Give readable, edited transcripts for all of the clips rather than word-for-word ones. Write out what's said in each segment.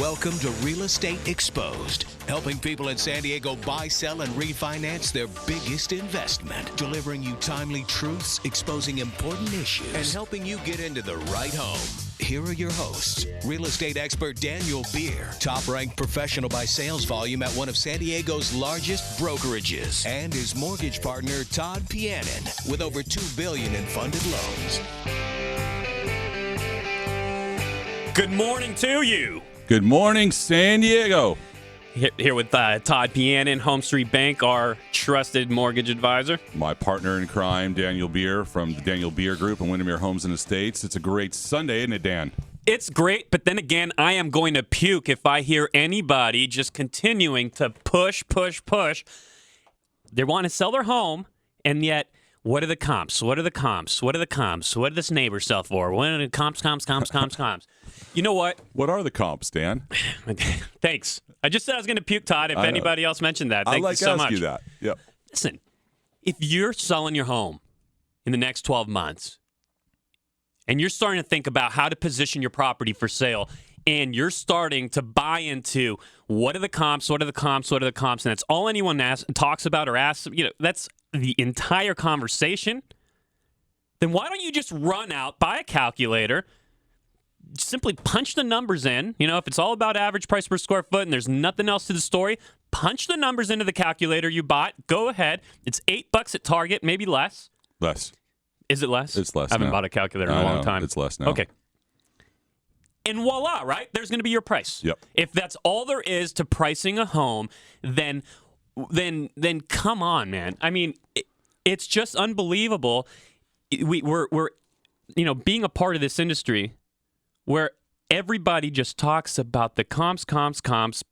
Welcome to Real Estate Exposed, helping people in San Diego buy, sell, and refinance their biggest investment, delivering you timely truths, exposing important issues, and helping you get into the right home. Here are your hosts, real estate expert Daniel Beer, top-ranked professional by sales volume at one of San Diego's largest brokerages, and his mortgage partner, Todd Pianin, with over $2 billion in funded loans. Good morning to you. Good morning, San Diego. Here with Todd Pianin, Home Street Bank, our trusted mortgage advisor. My partner in crime, Daniel Beer from the Daniel Beer Group and Windermere Homes and Estates. It's a great Sunday, isn't it, Dan? It's great, but then again, I am going to puke if I hear anybody just continuing to push. They want to sell their home, and yet, what are the comps? What are the comps? What did this neighbor sell for? What are the comps? You know what? What are the comps, Dan? Thanks. I just said I was going to puke, Todd, if anybody else mentioned that. Thank you so much. I like to ask you that. Yep. Listen, if you're selling your home in the next 12 months and you're starting to think about how to position your property for sale and you're starting to buy into what are the comps, and that's all anyone talks about or asks, that's the entire conversation, then why don't you just run out, buy a calculator, simply punch the numbers in. If it's all about average price per square foot and there's nothing else to the story, punch the numbers into the calculator you bought. Go ahead. It's $8 at Target, maybe less. Less. Is it less? It's less. I haven't now. bought a calculator in a long time. It's less now. Okay. And voila, right? There's going to be your price. Yep. If that's all there is to pricing a home, then come on, man. I mean, it's just unbelievable. We're being a part of this industry where everybody just talks about the comps.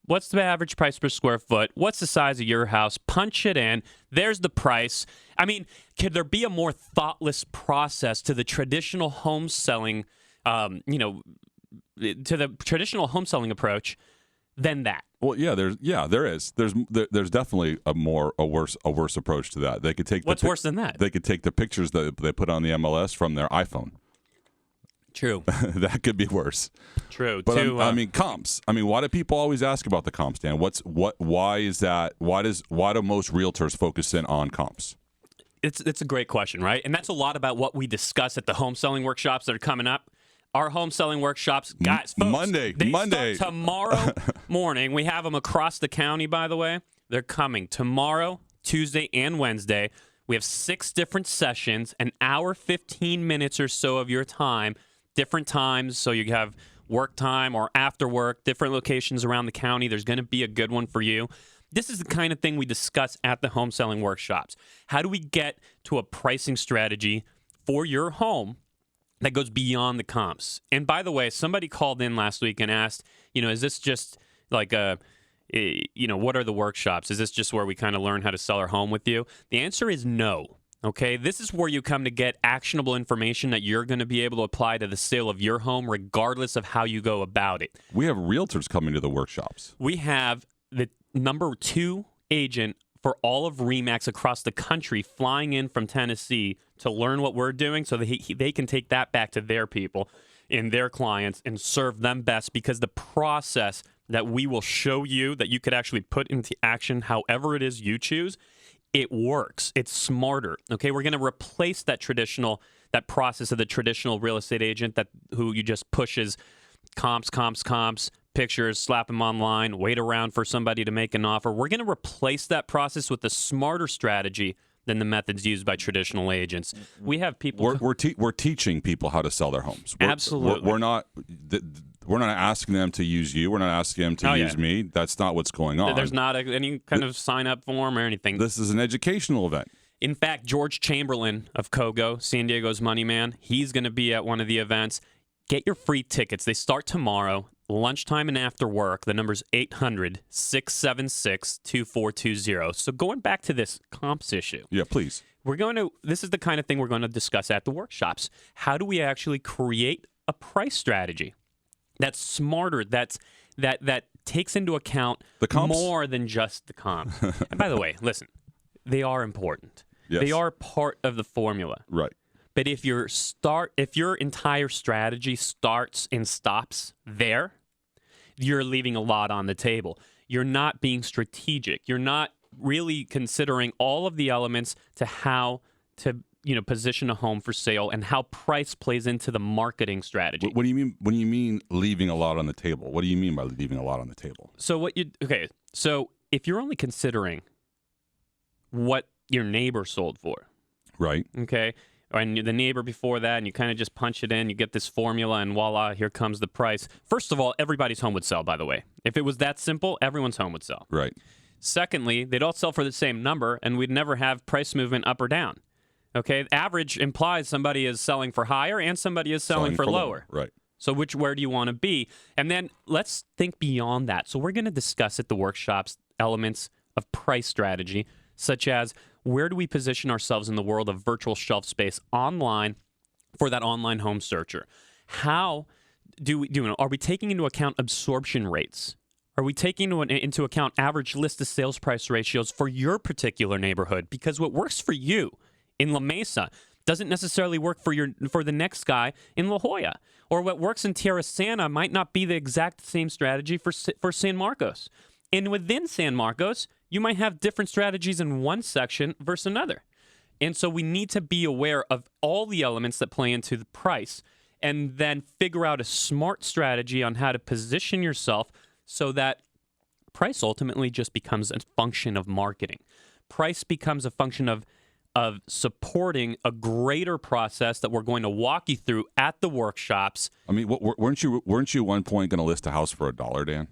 What's the average price per square foot? What's the size of your house? Punch it in. There's the price. I mean, could there be a more thoughtless process to the traditional home selling, to the traditional home selling approach than that? Well, there is. There's definitely a worse approach to that. They could take what's worse than that? They could take the pictures that they put on the MLS from their iPhone. True. That could be worse. True. But comps. Why do people always ask about the comps, Dan? Why is that? Why do most realtors focus in on comps? It's a great question, right? And that's a lot about what we discuss at the home selling workshops that are coming up. Our home selling workshops, guys, folks, Monday, start tomorrow morning. We have them across the county, by the way. They're coming tomorrow, Tuesday, and Wednesday. We have 6 different sessions, an hour, 15 minutes or so of your time, different times. So you have work time or after work, different locations around the county. There's going to be a good one for you. This is the kind of thing we discuss at the home selling workshops. How do we get to a pricing strategy for your home that goes beyond the comps? And by the way, somebody called in last week and asked, is this just like what are the workshops? Is this just where we kind of learn how to sell our home with you? The answer is no. Okay, this is where you come to get actionable information that you're going to be able to apply to the sale of your home, regardless of how you go about it. We have realtors coming to the workshops. We have the number 2 agent for all of RE/MAX across the country flying in from Tennessee to learn what we're doing so that they can take that back to their people and their clients and serve them best, because the process that we will show you that you could actually put into action however it is you choose, it works. It's smarter. Okay, we're going to replace that process of the traditional real estate agent who you just pushes comps, pictures, slap them online, wait around for somebody to make an offer. We're going to replace that process with a smarter strategy than the methods used by traditional agents. We have people. We're teaching people how to sell their homes. Absolutely. We're not asking them to use you. We're not asking them to use me. That's not what's going on. There's not any kind of sign-up form or anything. This is an educational event. In fact, George Chamberlain of KOGO, San Diego's money man, he's going to be at one of the events. Get your free tickets. They start tomorrow, lunchtime and after work. The number's 800-676-2420. So going back to this comps issue. Yeah, please. This is the kind of thing we're going to discuss at the workshops. How do we actually create a price strategy that's smarter, that takes into account the comps? More than just the comp? And by the way, listen, they are important. Yes. They are part of the formula. Right. But if your entire strategy starts and stops there, you're leaving a lot on the table. You're not being strategic. You're not really considering all of the elements to how to position a home for sale and how price plays into the marketing strategy. What do you mean when you mean leaving a lot on the table? What do you mean by leaving a lot on the table? So so if you're only considering what your neighbor sold for, right? Okay, and the neighbor before that, and you kind of just punch it in, you get this formula, and voila, here comes the price. First of all, everybody's home would sell, by the way. If it was that simple, everyone's home would sell. Right. Secondly, they'd all sell for the same number, and we'd never have price movement up or down. Okay, average implies somebody is selling for higher and somebody is selling for lower. Right. So where do you want to be? And then let's think beyond that. So we're going to discuss at the workshops elements of price strategy, such as where do we position ourselves in the world of virtual shelf space online for that online home searcher? How are we taking into account absorption rates? Are we taking into account average list to sales price ratios for your particular neighborhood? Because what works for you in La Mesa doesn't necessarily work for the next guy in La Jolla. Or what works in Tierra Santa might not be the exact same strategy for San Marcos. And within San Marcos, you might have different strategies in one section versus another. And so we need to be aware of all the elements that play into the price and then figure out a smart strategy on how to position yourself so that price ultimately just becomes a function of marketing. Price becomes a function of supporting a greater process that we're going to walk you through at the workshops. I mean, weren't you at one point going to list a house for $1, Dan?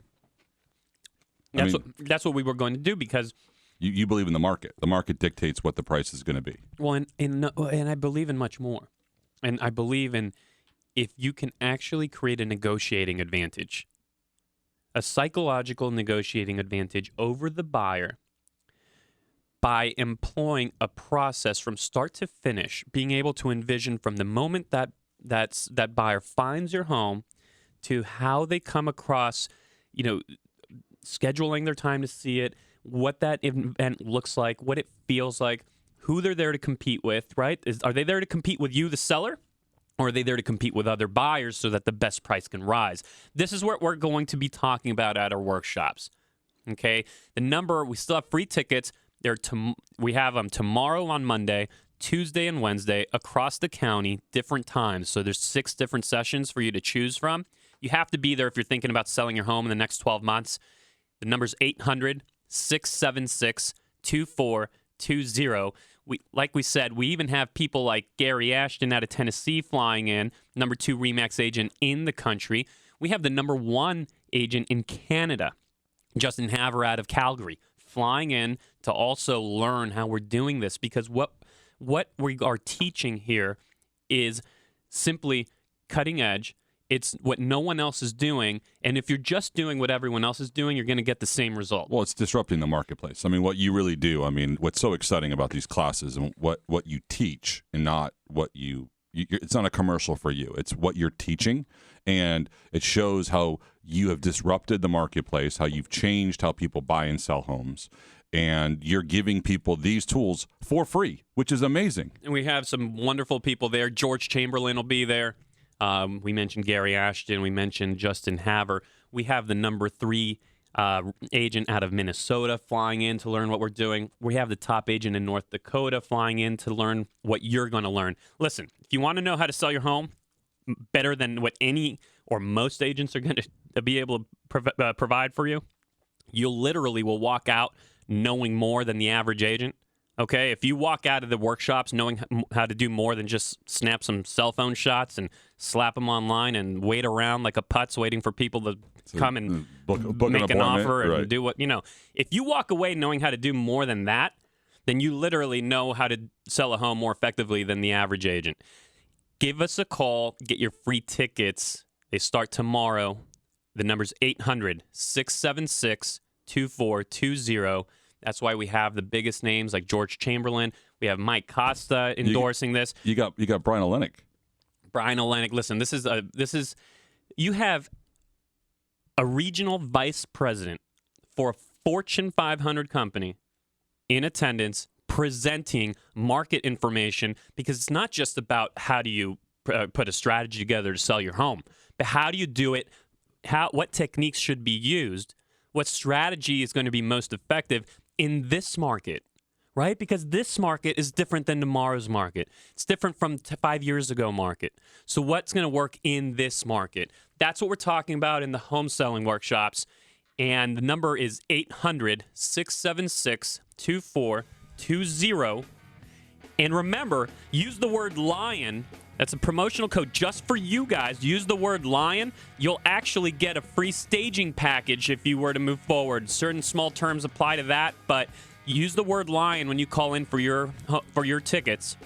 That's what we were going to do because you believe in the market. The market dictates what the price is going to be. Well, and I believe in much more. And I believe in if you can actually create a negotiating advantage, a psychological negotiating advantage over the buyer by employing a process from start to finish, being able to envision from the moment that buyer finds your home to how they come across, scheduling their time to see it, what that event looks like, what it feels like, who they're there to compete with, right? Are they there to compete with you, the seller? Or are they there to compete with other buyers so that the best price can rise? This is what we're going to be talking about at our workshops. Okay? We still have free tickets. We have them tomorrow on Monday, Tuesday and Wednesday across the county, different times. So there's 6 different sessions for you to choose from. You have to be there if you're thinking about selling your home in the next 12 months. The number's 800-676-2420. Like we said, we even have people like Gary Ashton out of Tennessee flying in, number 2 RE/MAX agent in the country. We have the number 1 agent in Canada, Justin Haver out of Calgary, flying in to also learn how we're doing this, because what we are teaching here is simply cutting edge. It's what no one else is doing, and if you're just doing what everyone else is doing, you're going to get the same result. Well, it's disrupting the marketplace. I mean, what you really do, what's so exciting about these classes and what you teach and not what it's not a commercial for you. It's what you're teaching, and it shows how you have disrupted the marketplace, how you've changed how people buy and sell homes, and you're giving people these tools for free, which is amazing. And we have some wonderful people there. George Chamberlain will be there. We mentioned Gary Ashton. We mentioned Justin Haver. We have the number 3 agent out of Minnesota flying in to learn what we're doing. We have the top agent in North Dakota flying in to learn what you're going to learn. Listen, if you want to know how to sell your home better than what any or most agents are going to be able to provide for you, you literally will walk out knowing more than the average agent. Okay, if you walk out of the workshops knowing how to do more than just snap some cell phone shots and slap them online and wait around like a putz waiting for people to come and make an offer and do what, if you walk away knowing how to do more than that, then you literally know how to sell a home more effectively than the average agent. Give us a call, get your free tickets. They start tomorrow. The number's 800-676-2420. That's why we have the biggest names like George Chamberlain. We have Mike Costa endorsing this. You got Brian Olenek. Brian Olenek. Listen, you have a regional vice president for a Fortune 500 company in attendance presenting market information, because it's not just about how do you put a strategy together to sell your home, but how do you do it what techniques should be used, what strategy is going to be most effective in this market, right? Because this market is different than tomorrow's market. It's different from 5 years ago market. So what's going to work in this market? That's what we're talking about in the home selling workshops. And the number is 800-676-2420. And remember, use the word LION. That's a promotional code just for you guys. Use the word LION. You'll actually get a free staging package if you were to move forward. Certain small terms apply to that, but use the word LION when you call in for your tickets.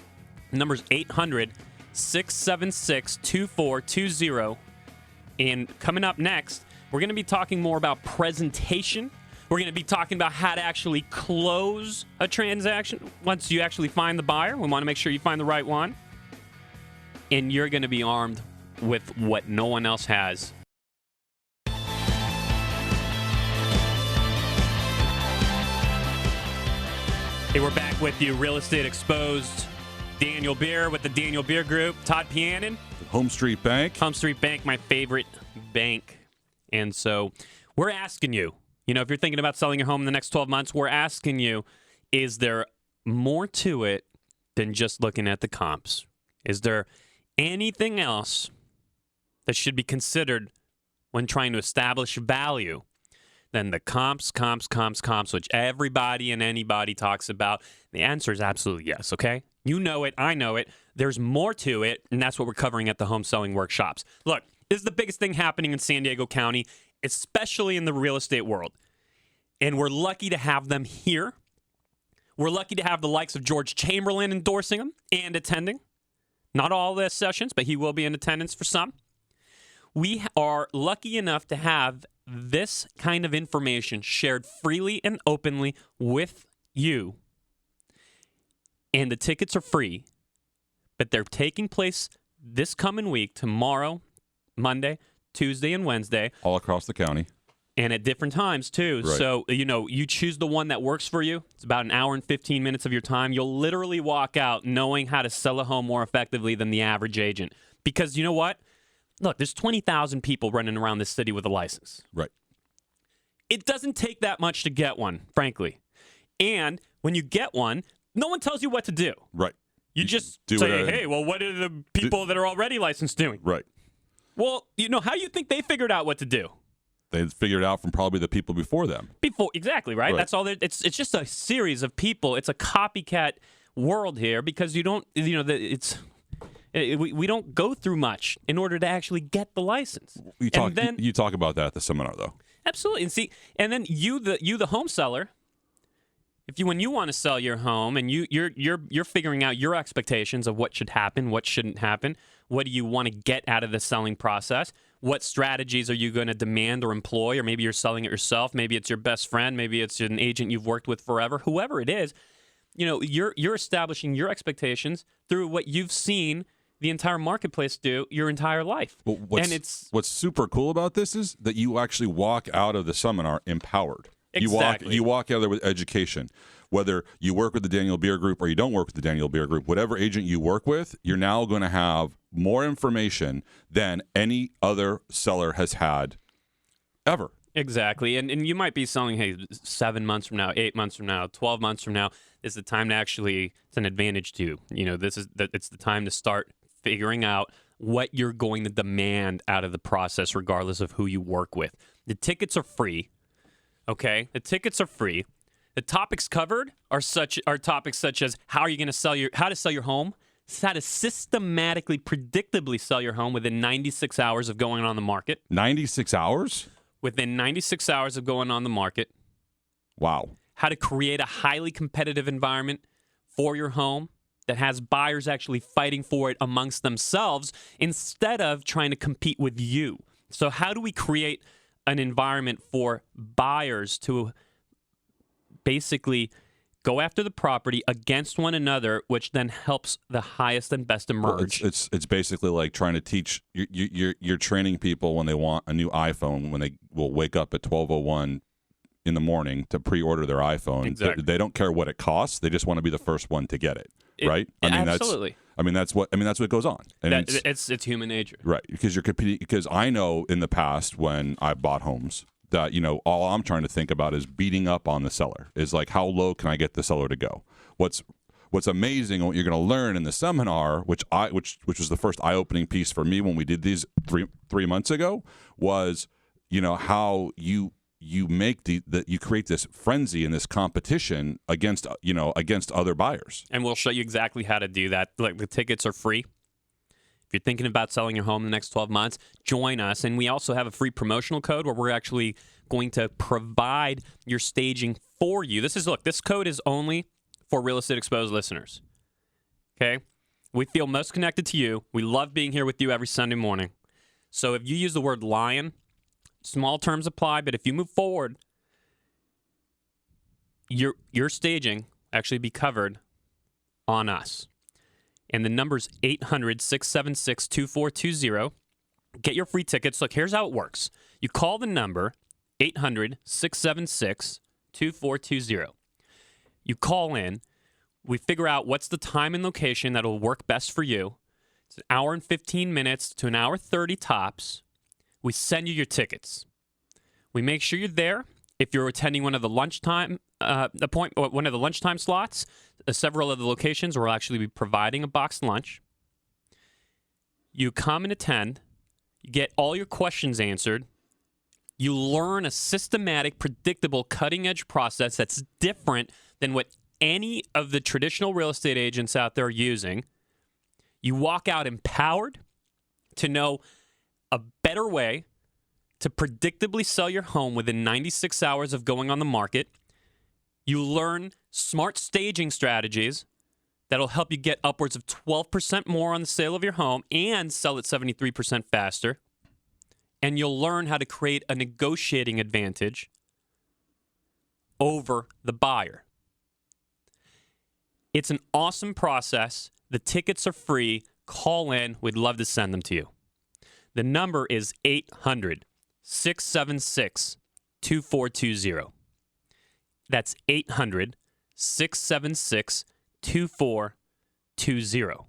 The number's 800-676-2420. And coming up next, we're going to be talking more about presentation. We're going to be talking about how to actually close a transaction once you actually find the buyer. We want to make sure you find the right one. And you're going to be armed with what no one else has. Hey, we're back with you, Real Estate Exposed. Daniel Beer with the Daniel Beer Group. Todd Pianin. Home Street Bank. Home Street Bank, my favorite bank. And so we're asking you, if you're thinking about selling your home in the next 12 months, we're asking you, is there more to it than just looking at the comps? Is there anything else that should be considered when trying to establish value than the comps, which everybody and anybody talks about? The answer is absolutely yes, okay? You know it. I know it. There's more to it, and that's what we're covering at the home selling workshops. Look, this is the biggest thing happening in San Diego County, especially in the real estate world. And we're lucky to have them here. We're lucky to have the likes of George Chamberlain endorsing them and attending. Not all the sessions, but he will be in attendance for some. We are lucky enough to have this kind of information shared freely and openly with you. And the tickets are free, but they're taking place this coming week, tomorrow, Monday, Tuesday, and Wednesday. All across the county. And at different times, too. Right. So, you choose the one that works for you. It's about an hour and 15 minutes of your time. You'll literally walk out knowing how to sell a home more effectively than the average agent. Because you know what? Look, there's 20,000 people running around this city with a license. Right. It doesn't take that much to get one, frankly. And when you get one, no one tells you what to do. Right. You just say, hey, well, what are the people that are already licensed doing? Right. Well, how do you think they figured out what to do? They figured it out from probably the people before them. Exactly, right? That's all. It's just a series of people. It's a copycat world here because we don't go through much in order to actually get the license. You talk about that at the seminar, though. Absolutely, and then you the home seller. When you want to sell your home and you're figuring out your expectations of what should happen, what shouldn't happen, what do you want to get out of the selling process? What strategies are you going to demand or employ? Or maybe you're selling it yourself. Maybe it's your best friend. Maybe it's an agent you've worked with forever. Whoever it is, you're establishing your expectations through what you've seen the entire marketplace do your entire life. Well, what's super cool about this is that you actually walk out of the seminar empowered. Exactly. You walk out there with education. Whether you work with the Daniel Beer Group or you don't work with the Daniel Beer Group, whatever agent you work with, you're now going to have more information than any other seller has had ever. Exactly. And you might be selling, 7 months from now, 8 months from now, 12 months from now is the time to actually, it's an advantage to you. It's the time to start figuring out what you're going to demand out of the process, regardless of who you work with. The tickets are free. Okay, the tickets are free. The topics covered are topics such as how to sell your home, how to systematically, predictably sell your home within 96 hours of going on the market. 96 hours? Within 96 hours of going on the market. Wow. How to create a highly competitive environment for your home that has buyers actually fighting for it amongst themselves instead of trying to compete with you. So how do we create an environment for buyers to basically go after the property against one another, which then helps the highest and best emerge? Well, it's basically like trying to teach. You're training people when they want a new iPhone, when they will wake up at 12:01 in the morning to pre-order their iPhone. Exactly. They don't care what it costs. They just want to be the first one to get it. Right? Absolutely. I mean, that's what goes on. And it's human nature. Right. Because you're competing. Because I know in the past when I bought homes that, all I'm trying to think about is beating up on the seller. Is like, how low can I get the seller to go? What's amazing and what you're going to learn in the seminar, which was the first eye-opening piece for me when we did these three months ago, was, how you make you create this frenzy and this competition against other buyers. And we'll show you exactly how to do that. Like, the tickets are free. If you're thinking about selling your home in the next 12 months, join us. And we also have a free promotional code where we're actually going to provide your staging for you. This code is only for Real Estate Exposed listeners. Okay? We feel most connected to you. We love being here with you every Sunday morning. So if you use the word lion, small terms apply, but if you move forward, your staging actually be covered on us. And the number's 800-676-2420. Get your free tickets. Look, here's how it works. You call the number 800-676-2420. You call in. We figure out what's the time and location that will work best for you. It's an hour and 15 minutes to an hour 30 tops. We send you your tickets. We make sure you're there. If you're attending one of the lunchtime one of the lunchtime slots, several of the locations will actually be providing a boxed lunch. You come and attend. You get all your questions answered. You learn a systematic, predictable, cutting-edge process that's different than what any of the traditional real estate agents out there are using. You walk out empowered to know a better way to predictably sell your home within 96 hours of going on the market. You learn smart staging strategies that'll help you get upwards of 12% more on the sale of your home and sell it 73% faster. And you'll learn how to create a negotiating advantage over the buyer. It's an awesome process. The tickets are free. Call in. We'd love to send them to you. The number is 800-676-2420. That's 800-676-2420.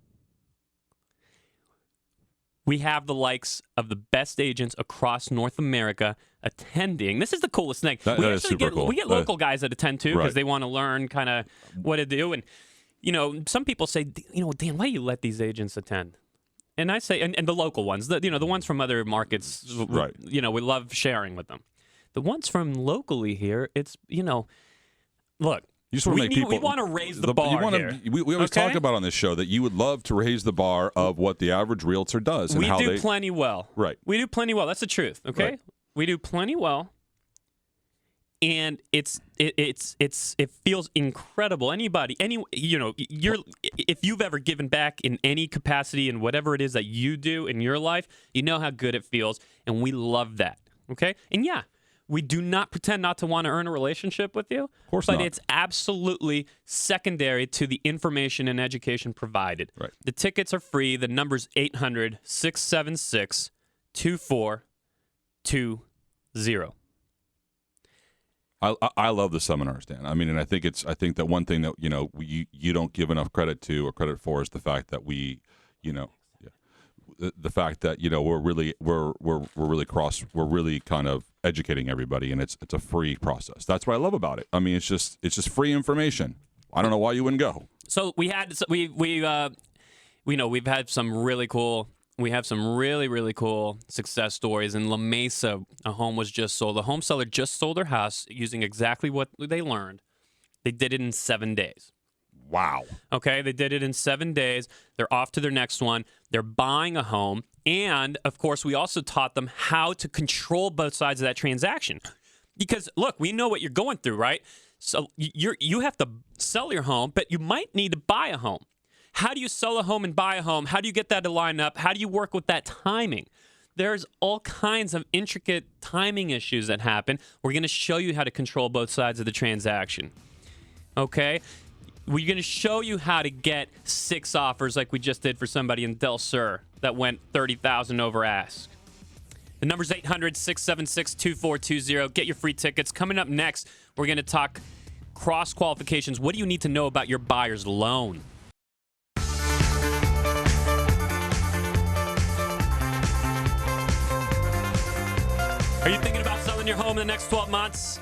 We have the likes of the best agents across North America attending. This is the coolest thing. That is super cool. We get local guys that attend too because Right. they want to learn kind of what to do. And, some people say, Dan, why do you let these agents attend? And I say, and the local ones, the ones from other markets, Right. we love sharing with them. The ones from locally here, it's, look. You just want to make people. We want to raise the bar here. We always talk about on this show that you would love to raise the bar of what the average realtor does. And We how do plenty well. Right. We do plenty well. That's the truth. Okay. Right. We do plenty well, and it feels incredible. If you've ever given back in any capacity in whatever it is that you do in your life, you know how good it feels, and we love that. Okay. And yeah. We do not pretend not to want to earn a relationship with you. Of course but not. It's absolutely secondary to the information and education provided. Right. The tickets are free. The number's 800-676-2420. I love the seminars, Dan. I mean, and I think that one thing that you don't give enough credit to or credit for is the fact that we, the fact that we're really kind of educating everybody, and it's a free process. That's what I love about it. I mean, it's just free information. I don't know why you wouldn't go. So we've had some really cool. We have some really, really cool success stories. In La Mesa, a home was just sold. The home seller just sold their house using exactly what they learned. They did it in 7 days. Wow. Okay, they did it in 7 days. They're off to their next one. They're buying a home. And, of course, we also taught them how to control both sides of that transaction. Because, look, we know what you're going through, right? So you have to sell your home, but you might need to buy a home. How do you sell a home and buy a home? How do you get that to line up? How do you work with that timing? There's all kinds of intricate timing issues that happen. We're going to show you how to control both sides of the transaction. Okay? We're going to show you how to get 6 offers like we just did for somebody in Del Sur that went $30,000 over ask. The number's 800-676-2420. Get your free tickets. Coming up next, we're going to talk cross-qualifications. What do you need to know about your buyer's loan? Are you thinking about selling your home in the next 12 months?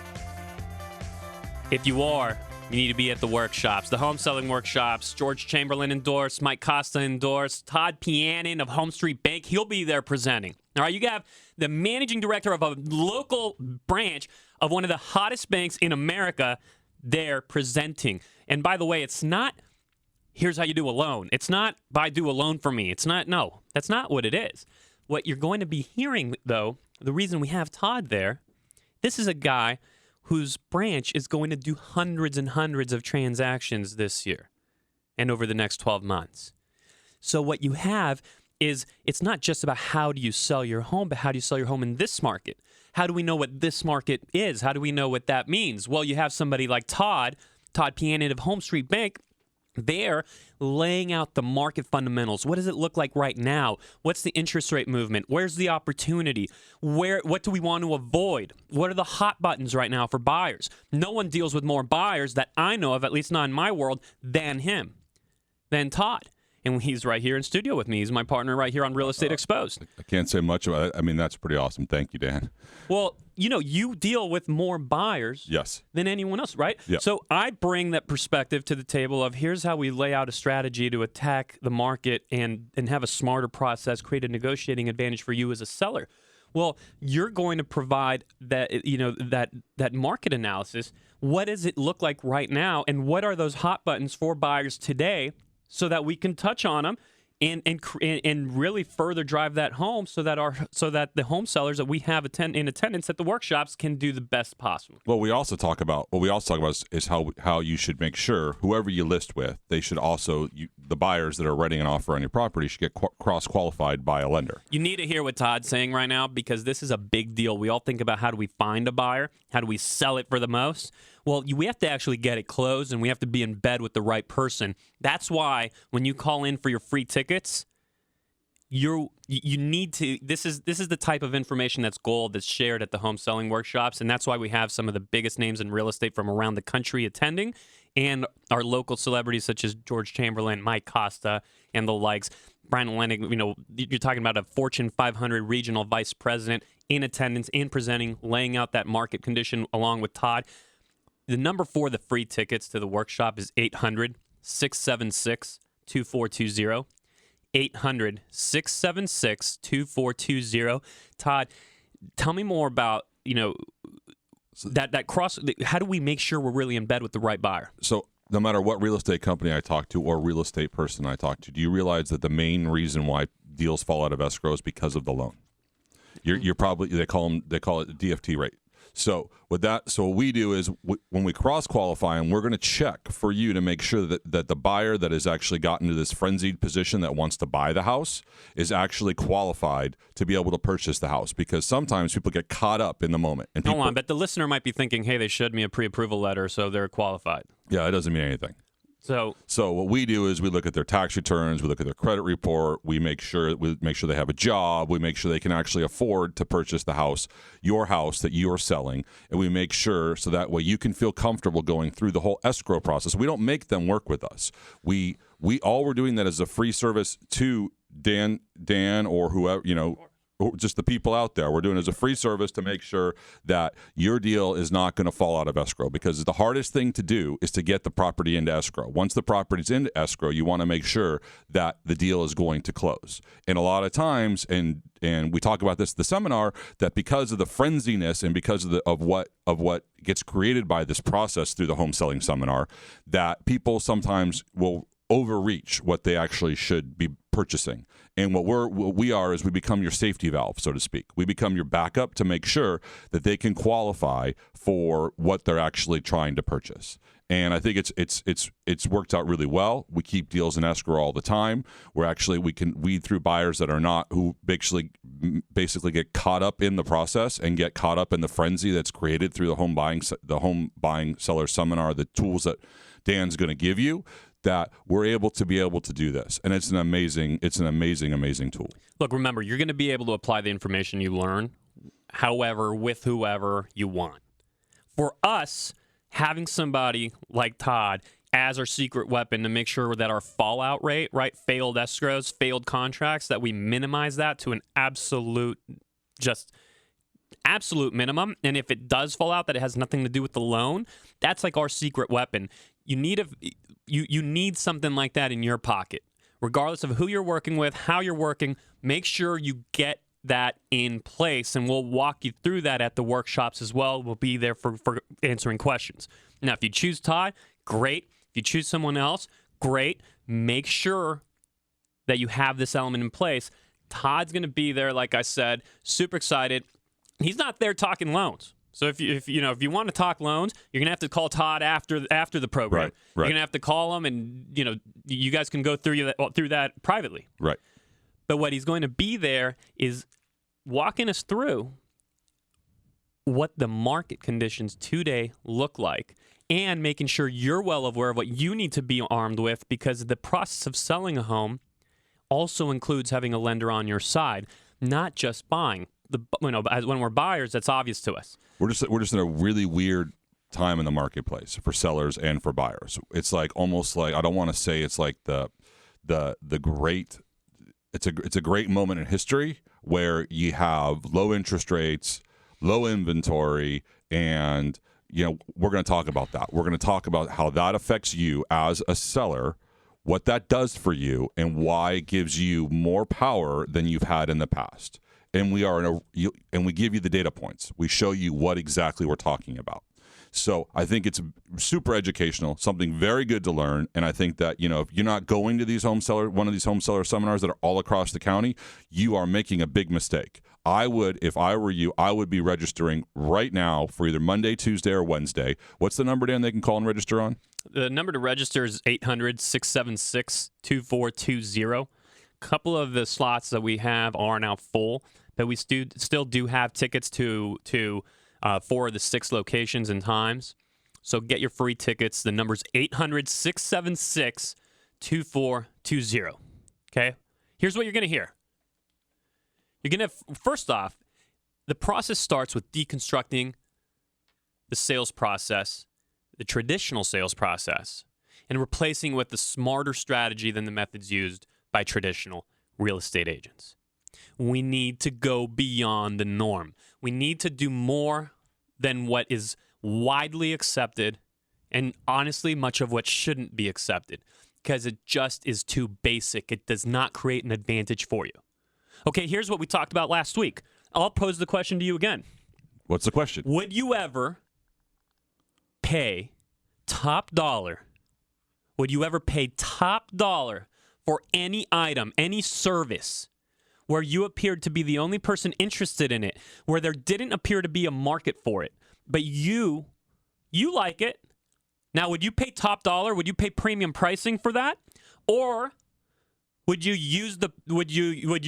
If you are, you need to be at the workshops, the home selling workshops. George Chamberlain endorsed, Mike Costa endorsed, Todd Pianin of Home Street Bank. He'll be there presenting. All right, you have the managing director of a local branch of one of the hottest banks in America there presenting. And by the way, it's not, here's how you do a loan. It's not, buy, do a loan for me. It's not, no, that's not what it is. What you're going to be hearing, though, the reason we have Todd there, this is a guy whose branch is going to do hundreds and hundreds of transactions this year and over the next 12 months. So what you have is, it's not just about how do you sell your home, but how do you sell your home in this market? How do we know what this market is? How do we know what that means? Well, you have somebody like Todd Pianin of Home Street Bank. They're laying out the market fundamentals. What does it look like right now? What's the interest rate movement? Where's the opportunity? What do we want to avoid? What are the hot buttons right now for buyers? No one deals with more buyers that I know of, at least not in my world, than Todd. And he's right here in studio with me. He's my partner right here on Real Estate Exposed. I can't say much about it. I mean, that's pretty awesome. Thank you, Dan. Well, you deal with more buyers than anyone else, right? Yep. So I bring that perspective to the table of, here's how we lay out a strategy to attack the market and have a smarter process, create a negotiating advantage for you as a seller. Well, you're going to provide that, that market analysis. What does it look like right now, and what are those hot buttons for buyers today, so that we can touch on them and really further drive that home, so that the home sellers that we have in attendance at the workshops can do the best possible. What we also talk about is how you should make sure whoever you list with, they should also, the buyers that are writing an offer on your property should get cross-qualified by a lender. You need to hear what Todd's saying right now, because this is a big deal. We all think about, how do we find a buyer? How do we sell it for the most? Well, we have to actually get it closed, and we have to be in bed with the right person. That's why when you call in for your free tickets, you need to. This is the type of information that's gold, that's shared at the home selling workshops, and that's why we have some of the biggest names in real estate from around the country attending, and our local celebrities such as George Chamberlain, Mike Costa, and the likes. Brian Lennig, you're talking about a Fortune 500 regional vice president in attendance and presenting, laying out that market condition along with Todd. The number for the free tickets to the workshop is 800-676-2420. 800-676-2420. Todd, tell me more about, that cross. How do we make sure we're really in bed with the right buyer? So no matter what real estate company I talk to or real estate person I talk to, do you realize that the main reason why deals fall out of escrow is because of the loan? You're probably, they call it DFT rate. So what we do is when we cross-qualify them, we're going to check for you to make sure that the buyer that has actually gotten to this frenzied position that wants to buy the house is actually qualified to be able to purchase the house, because sometimes people get caught up in the moment. And hold on, but the listener might be thinking, hey, they showed me a pre-approval letter, so they're qualified. Yeah, it doesn't mean anything. So what we do is we look at their tax returns, we look at their credit report, we make sure they have a job, we make sure they can actually afford to purchase the house, your house that you are selling, and we make sure so that way you can feel comfortable going through the whole escrow process. We don't make them work with us. We all we're doing that as a free service to Dan or whoever, just the people out there. We're doing it as a free service to make sure that your deal is not going to fall out of escrow, because the hardest thing to do is to get the property into escrow. Once the property's into escrow, you want to make sure that the deal is going to close. And a lot of times, and we talk about this at the seminar, that because of the frenziness and because of what gets created by this process through the home selling seminar, that people sometimes will overreach what they actually should be purchasing. And what we are is we become your safety valve, so to speak. We become your backup to make sure that they can qualify for what they're actually trying to purchase. And I think it's worked out really well. We keep deals in escrow all the time. We can weed through buyers that are not, who basically get caught up in the process and get caught up in the frenzy that's created through the home buying seller seminar, the tools that Dan's going to give you, that we're able to do this. And it's an amazing tool. Look, remember, you're going to be able to apply the information you learn, however, with whoever you want. For us, having somebody like Todd as our secret weapon to make sure that our fallout rate, right, failed escrows, failed contracts, that we minimize that to an absolute just absolute minimum. And if it does fall out that it has nothing to do with the loan, that's like our secret weapon. You need something like that in your pocket. Regardless of who you're working with, how you're working, make sure you get that in place, and we'll walk you through that at the workshops as well. We'll be there for answering questions. Now, if you choose Todd, great. If you choose someone else, great. Make sure that you have this element in place. Todd's going to be there, like I said, super excited. He's not there talking loans. So if you want to talk loans, you're going to have to call Todd after the program. Right. You're going to have to call him, and you guys can go through that privately. Right. But what he's going to be there is walking us through what the market conditions today look like, and making sure you're well aware of what you need to be armed with, because the process of selling a home also includes having a lender on your side, not when we're buyers, that's obvious to us. We're just in a really weird time in the marketplace for sellers and for buyers. It's like almost like, I don't want to say it's like the great. It's a great moment in history where you have low interest rates, low inventory, and we're going to talk about that. We're going to talk about how that affects you as a seller, what that does for you, and why it gives you more power than you've had in the past. And we give you the data points. We show you what exactly we're talking about. So I think it's super educational, something very good to learn. And I think that, if you're not going to one of these home seller seminars that are all across the county, you are making a big mistake. If I were you, I would be registering right now for either Monday, Tuesday, or Wednesday. What's the number, Dan, they can call and register on? The number to register is 800-676-2420. A couple of the slots that we have are now full, but we still do have tickets to 4 of the 6 locations and times. So get your free tickets. The number's 800-676-2420. Okay? Here's what you're going to hear. You're going to, first off, the process starts with deconstructing the sales process, the traditional sales process, and replacing with the smarter strategy than the methods used by traditional real estate agents. We need to go beyond the norm. We need to do more than what is widely accepted, and honestly, much of what shouldn't be accepted, because it just is too basic. It does not create an advantage for you. Okay, here's what we talked about last week. I'll pose the question to you again. What's the question? Would you ever pay top dollar? Would you ever pay top dollar for any item, any service, where you appeared to be the only person interested in it, where there didn't appear to be a market for it, but you like it? Now, would you pay top dollar? Would you pay premium pricing for that? Or would you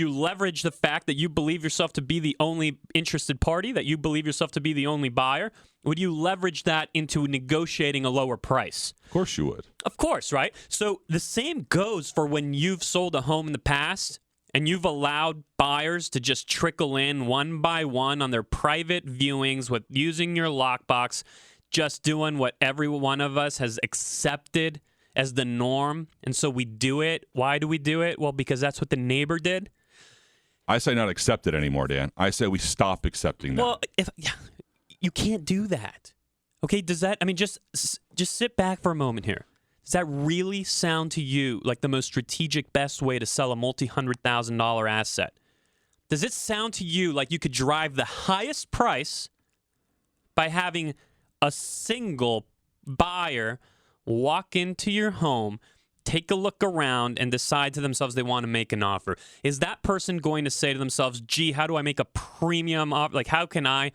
leverage the fact that you believe yourself to be the only interested party, that you believe yourself to be the only buyer? Would you leverage that into negotiating a lower price? Of course you would. Of course, right? So the same goes for when you've sold a home in the past and you've allowed buyers to just trickle in one by one on their private viewings with using your lockbox, just doing what every one of us has accepted as the norm. And so we do it. Why do we do it? Well, because that's what the neighbor did. I say not accept it anymore, Dan. I say we stop accepting that. Well, you can't do that. Okay, does that, just sit back for a moment here. Does that really sound to you like the most strategic, best way to sell a multi-$100,000 asset? Does it sound to you like you could drive the highest price by having a single buyer walk into your home, take a look around, and decide to themselves they want to make an offer? Is that person going to say to themselves, gee, how do I make a premium offer? Like, how can I,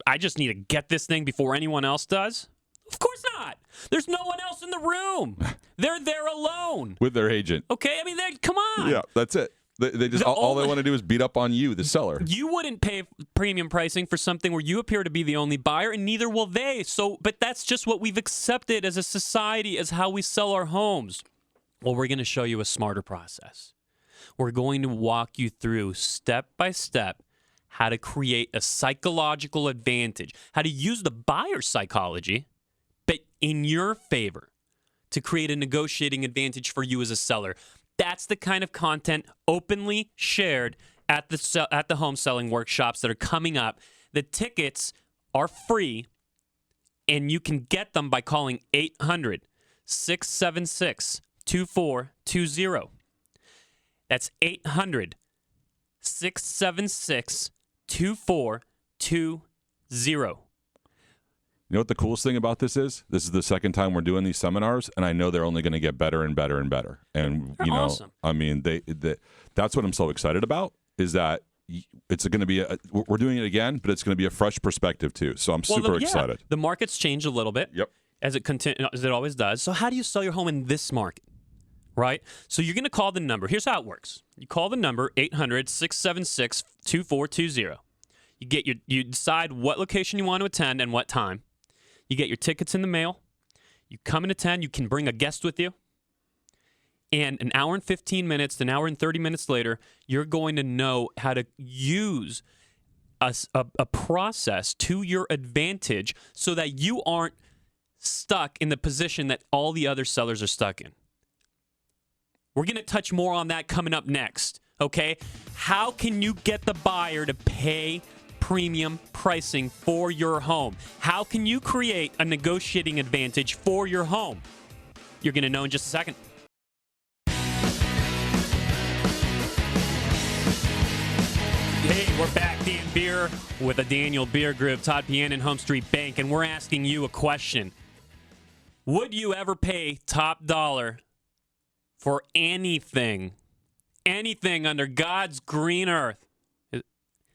I just need to get this thing before anyone else does? Of course not. There's no one else in the room. They're there alone. With their agent. Okay, come on. Yeah, that's it. They just all they want to do is beat up on you, the seller. You wouldn't pay premium pricing for something where you appear to be the only buyer, and neither will they. But that's just what we've accepted as a society, as how we sell our homes. Well, we're going to show you a smarter process. We're going to walk you through step by step how to create a psychological advantage, how to use the buyer's psychology, but in your favor, to create a negotiating advantage for you as a seller. That's the kind of content openly shared at the home selling workshops that are coming up. The tickets are free, and you can get them by calling 800-676-2420. That's 800-676-2420. You know what the coolest thing about this is? This is the second time we're doing these seminars, and I know they're only going to get better and better and better. And They're awesome. I mean, that's what I'm so excited about. Is that it's going to be we're doing it again, but it's going to be a fresh perspective too. So I'm super excited. The market's changed a little bit. Yep. As it always does. So how do you sell your home in this market? Right? So you're going to call the number. Here's how it works. You call the number 800-676-2420. You decide what location you want to attend and what time. You get your tickets in the mail. You come and attend. You can bring a guest with you. And an hour and 15 minutes, an hour and 30 minutes later, you're going to know how to use a process to your advantage so that you aren't stuck in the position that all the other sellers are stuck in. We're going to touch more on that coming up next, okay? How can you get the buyer to pay premium pricing for your home? How can you create a negotiating advantage for your home? You're going to know in just a second. Hey, we're back, Dan Beer, with the Daniel Beer Group, Todd Pian and Home Street Bank, and we're asking you a question. Would you ever pay top dollar for anything under God's green earth?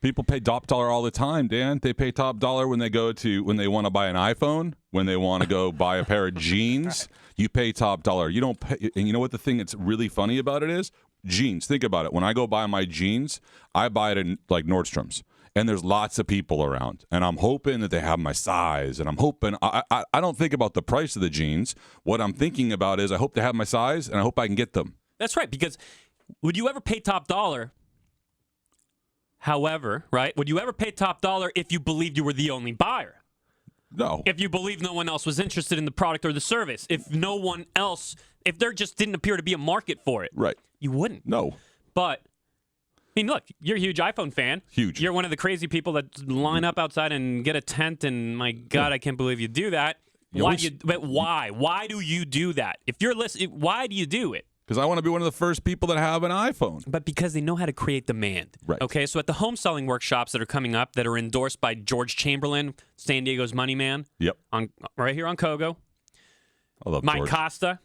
People pay top dollar all the time, Dan. They pay top dollar when they want to buy an iPhone, when they want to go buy a pair of jeans. You pay top dollar. You don't pay, and you know what the thing that's really funny about it is? Jeans. Think about it. When I go buy my jeans, I buy it in like Nordstrom's, and there's lots of people around, and I'm hoping that they have my size, and I'm hoping I don't think about the price of the jeans. What I'm thinking about is I hope they have my size, and I hope I can get them. That's right, because would you ever pay top dollar? However, right, would you ever pay top dollar if you believed you were the only buyer? No. If you believed no one else was interested in the product or the service, if there just didn't appear to be a market for it, right? You wouldn't. No. But, I mean, look, you're a huge iPhone fan. Huge. You're one of the crazy people that line up outside and get a tent, and my God, I can't believe you do that. But why? Why do you do that? If you're listening, why do you do it? Because I want to be one of the first people that have an iPhone. But because they know how to create demand. Right. Okay, so at the home selling workshops that are coming up that are endorsed by George Chamberlain, San Diego's money man. Yep. Right here on KOGO. I love Mike George. Costa.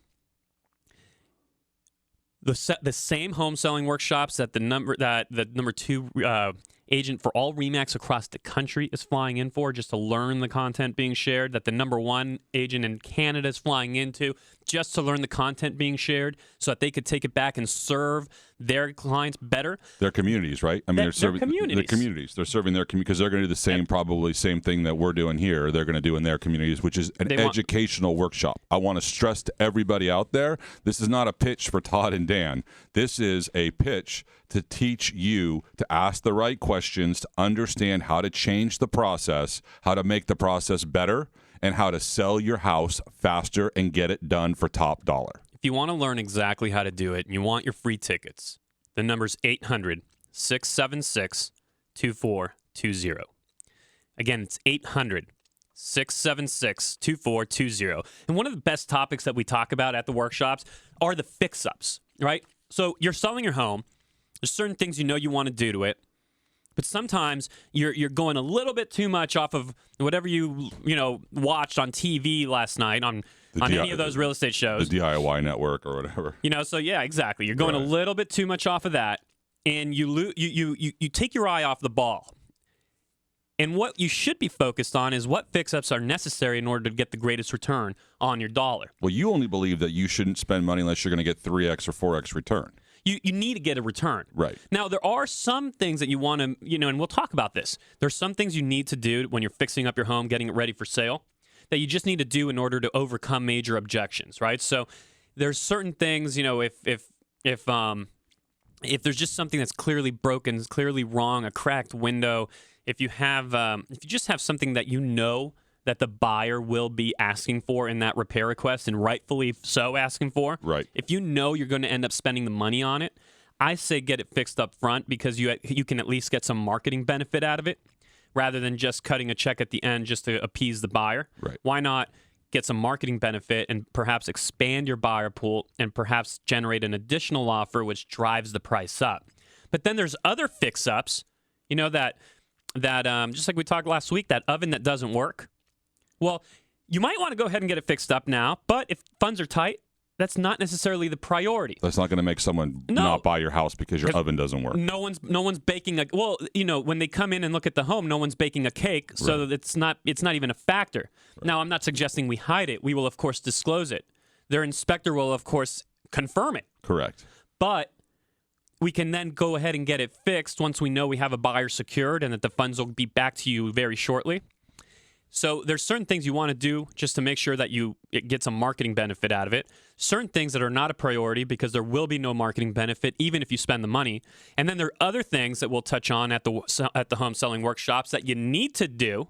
The same home selling workshops that the number 2 agent for all RE/MAX across the country is flying in for just to learn the content being shared, that the number 1 agent in Canada is flying into just to learn the content being shared so that they could take it back and serve their clients better. Their communities, right? I mean, they're serving communities. their communities. They're serving their community because they're going to do the same, probably same thing that we're doing here. They're going to do in their communities, which is an educational workshop. I want to stress to everybody out there, this is not a pitch for Todd and Dan. This is a pitch to teach you to ask the right questions, to understand how to change the process, how to make the process better, and how to sell your house faster and get it done for top dollar. If you want to learn exactly how to do it and you want your free tickets, the number's 800-676-2420. Again, it's 800-676-2420. And one of the best topics that we talk about at the workshops are the fix-ups, right? So you're selling your home. There's certain things you want to do to it. But sometimes you're going a little bit too much off of whatever you watched on TV last night on any of those real estate shows. The DIY network or whatever. So yeah, exactly. You're going a little bit too much off of that, and you take your eye off the ball. And what you should be focused on is what fix-ups are necessary in order to get the greatest return on your dollar. Well, you only believe that you shouldn't spend money unless you're going to get 3x or 4x return. You need to get a return. Right. Now, there are some things that you want to, and we'll talk about this. There's some things you need to do when you're fixing up your home, getting it ready for sale, that you just need to do in order to overcome major objections, right? So there's certain things, if there's just something that's clearly broken, clearly wrong, a cracked window, if you just have something that that the buyer will be asking for in that repair request, and rightfully so asking for. Right. If you're going to end up spending the money on it, I say get it fixed up front because you can at least get some marketing benefit out of it rather than just cutting a check at the end just to appease the buyer. Right. Why not get some marketing benefit and perhaps expand your buyer pool and perhaps generate an additional offer which drives the price up? But then there's other fix-ups, that just like we talked last week, that oven that doesn't work. Well, you might want to go ahead and get it fixed up now, but if funds are tight, that's not necessarily the priority. That's not going to make someone not buy your house because your oven doesn't work. No one's baking when they come in and look at the home, no one's baking a cake, so that it's not even a factor. Right. Now, I'm not suggesting we hide it. We will, of course, disclose it. Their inspector will, of course, confirm it. Correct. But we can then go ahead and get it fixed once we know we have a buyer secured and that the funds will be back to you very shortly. So there's certain things you want to do just to make sure that it gets some marketing benefit out of it. Certain things that are not a priority because there will be no marketing benefit even if you spend the money. And then there are other things that we'll touch on at the home selling workshops that you need to do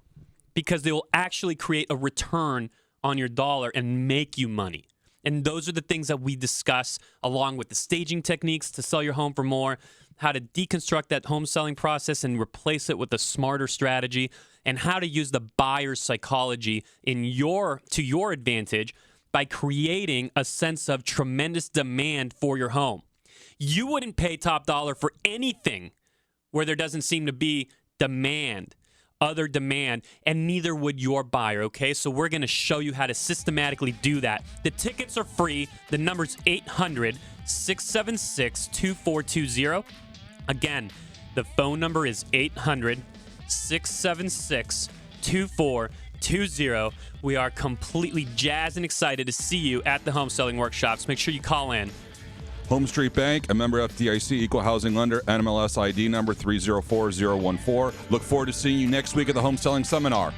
because they will actually create a return on your dollar and make you money. And those are the things that we discuss along with the staging techniques to sell your home for more, how to deconstruct that home selling process and replace it with a smarter strategy, and how to use the buyer's psychology to your advantage by creating a sense of tremendous demand for your home. You wouldn't pay top dollar for anything where there doesn't seem to be other demand, and neither would your buyer, okay? So we're going to show you how to systematically do that. The tickets are free. The number's 800-676-2420. Again, the phone number is 800-676-2420. We are completely jazzed and excited to see you at the home selling workshops. Make sure you call in. Home Street Bank, a member FDIC, equal housing lender, NMLS ID number 304014. Look forward to seeing you next week at the Home Selling Seminar.